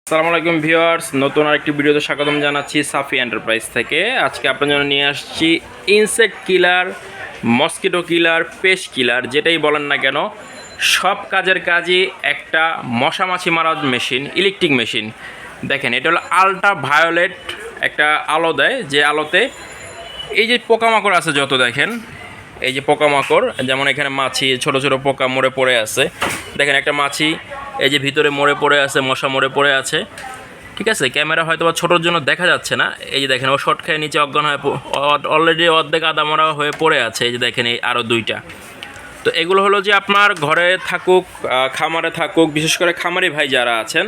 আসসালামু আলাইকুম ভিউয়ার্স, নতুন আরেকটি ভিডিওতে স্বাগতম জানাচ্ছি সাফি এন্টারপ্রাইজ থেকে। আজকে আপনার জন্য নিয়ে আসছি ইনসেক্ট কিলার, মসকিটো কিলার, পেস্ট কিলার, যেটাই বলেন না কেন সব কাজের কাজই একটা মশা মাছি মারার মেশিন, ইলেকট্রিক মেশিন। দেখেন, এটা হলো আলট্রা ভায়োলেট একটা আলো দেয়, যে আলোতে এই যে পোকামাকড় আছে যত, দেখেন এই যে পোকামাকড়, যেমন এখানে মাছি, ছোট ছোট পোকা মরে পড়ে আছে। দেখেন একটা মাছি এই যে ভিতরে মরে পড়ে আছে, মশা মরে পড়ে আছে। ঠিক আছে, ক্যামেরা হয়তো বা ছোটোর জন্য দেখা যাচ্ছে না। এই যে দেখেন, ও শর্ট খেয়ে নিচে অজ্ঞান হয়ে অলরেডি অর্ধেক আদা মরা হয়ে পড়ে আছে। এই যে দেখেন, এই আরও দুইটা। তো এগুলো হলো যে আপনার ঘরে থাকুক, খামারে থাকুক, বিশেষ করে খামারি ভাই যারা আছেন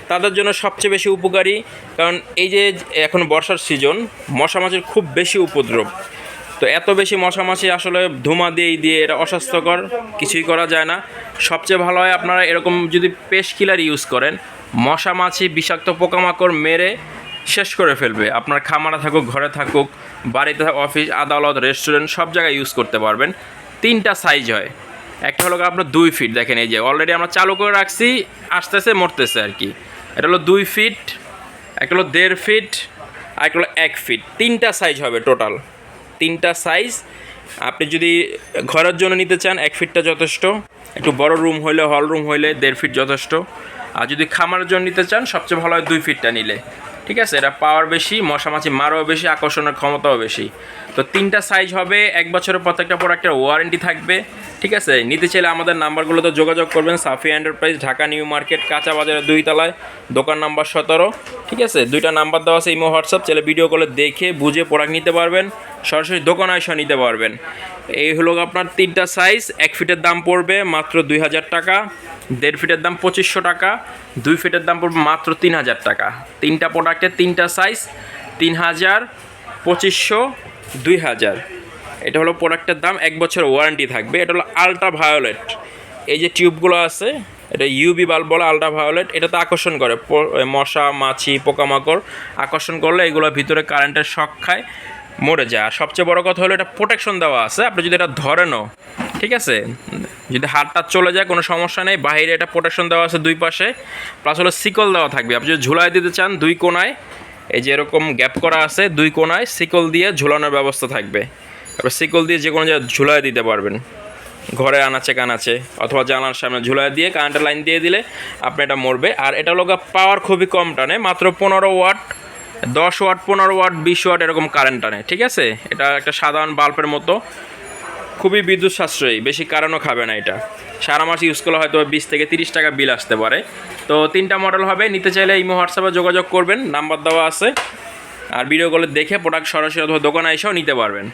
তাদের জন্য সবচেয়ে বেশি উপকারী। কারণ এই যে এখন বর্ষার সিজন, মশা মাছির খুব বেশি উপদ্রব। তো এত বেশি মশামাছি আসলে ধুমা দিয়ে এটা অস্বাস্থ্যকর, কিছুই করা যায় না। সবচেয়ে ভালো হয় আপনারা এরকম যদি পেস্ট কিলার ইউজ করেন, মশা মাছি বিষাক্ত পোকামাকড় মেরে শেষ করে ফেলবে। আপনার খামারে থাকুক, ঘরে থাকুক, বাড়িতে, অফিস, আদালত, রেস্টুরেন্ট, সব জায়গায় ইউজ করতে পারবেন। তিনটা সাইজ হয়। একটা হলো আপনার 2 ফিট, দেখেন এই যে অলরেডি আমরা চালু করে রাখছি, আসতেছে মরতেছে আর কি। এটা হলো 2 ফিট, একটা হলো 1.5 ফিট, আর একটা হলো 1 ফিট। তিনটা সাইজ হবে টোটাল, তিনটা সাইজ। আপনি যদি ঘরের জন্য নিতে চান 1 ফিটটা যথেষ্ট, একটু বড় রুম হইলে, হল রুম হইলে 1.5 ফিট যথেষ্ট। আর যদি খামারের জন্য নিতে চান সবচেয়ে ভালো হয় 2 ফিটটা নিলে। ঠিক আছে, এটা পাওয়ার বেশি, মশামাছি মারও বেশি, আকর্ষণের ক্ষমতাও বেশি। তো তিনটা সাইজ হবে, 1 বছরের প্রত্যেকটা প্রোডাক্টের ওয়ারেন্টি থাকবে। ঠিক আছে, নিতে চাইলে আমাদের নাম্বারগুলোতে যোগাযোগ করবেন। সাফি এন্টারপ্রাইজ, ঢাকা নিউ মার্কেট, কাঁচা বাজারের 2 তলায়, দোকান নাম্বার 17। ঠিক আছে, 2টা নাম্বার দেওয়া আছে, ইমো, হোয়াটসঅ্যাপ। চাইলে ভিডিও কলে দেখে বুঝে প্রোডাক্ট নিতে পারবেন, সরাসরি দোকানে এসে নিতে পারবেন। এই হলো আপনার তিনটা সাইজ। 1 ফিটের দাম পড়বে মাত্র 2000 টাকা, 1.5 ফিটের দাম 2500 টাকা, 2 ফিটের দাম পড়বে মাত্র 3000 টাকা। তিনটা প্রোডাক্টের তিনটা সাইজ, 3000, 2500, 2000। এটা হলো প্রোডাক্টের দাম, 1 বছর ওয়ারেন্টি থাকবে। এটা হলো আলট্রা ভায়োলেট, এই যে টিউবগুলো আছে এটা ইউবি বাল্ব বলে, আলট্রা ভায়োলেট। এটাতে আকর্ষণ করে মশা মাছি পোকামাকড়, আকর্ষণ করলে এগুলো ভিতরে কারেন্টের শক খায়, মরে যায়। আর সবচেয়ে বড় কথা হলো এটা প্রোটেকশন দেওয়া আছে। আপনি যদি এটা ধরেনও, ঠিক আছে, যদি হাতটা চলে যায় কোনো সমস্যা নেই, বাইরে এটা প্রোটেকশন দেওয়া আছে 2 পাশে, প্লাস হলো শিকল দেওয়া থাকবে। আপনি যদি ঝুলাই দিতে চান 2 কোণায়, এই যে এরকম গ্যাপ করা আছে, 2 কোণায় শিকল দিয়ে ঝুলানোর ব্যবস্থা থাকবে। তারপর শিকল দিয়ে যে কোনো জায়গায় ঝুলাই দিতে পারবেন, ঘরে আনাচে কানাচে, অথবা জানালার সামনে ঝুলাই দিয়ে কারেন্টের লাইন দিয়ে দিলে আপনি এটা মরবে। আর এটা হলো পাওয়ার খুবই কম টানে, মাত্র 15 ওয়াট, 10 ওয়াট, 15 ওয়াট, 20 ওয়াট এরকম কারেন্ট টানে। ঠিক আছে, এটা একটা সাধারণ বাল্বের মতো, খুবই বিদ্যুৎ সাশ্রয়ী, বেশি কারেন্টও খাবে না। এটা সারা মাস ইউজ করলে হয়তো 20 থেকে 30 টাকা বিল আসতে পারে। তো 3টা মডেল হবে, নিতে চাইলে ইমো, হোয়াটসঅ্যাপে যোগাযোগ করবেন, নাম্বার দেওয়া আছে। আর ভিডিও কলে দেখে প্রোডাক্ট সরাসরি অথবা দোকানে এসেও নিতে পারবেন।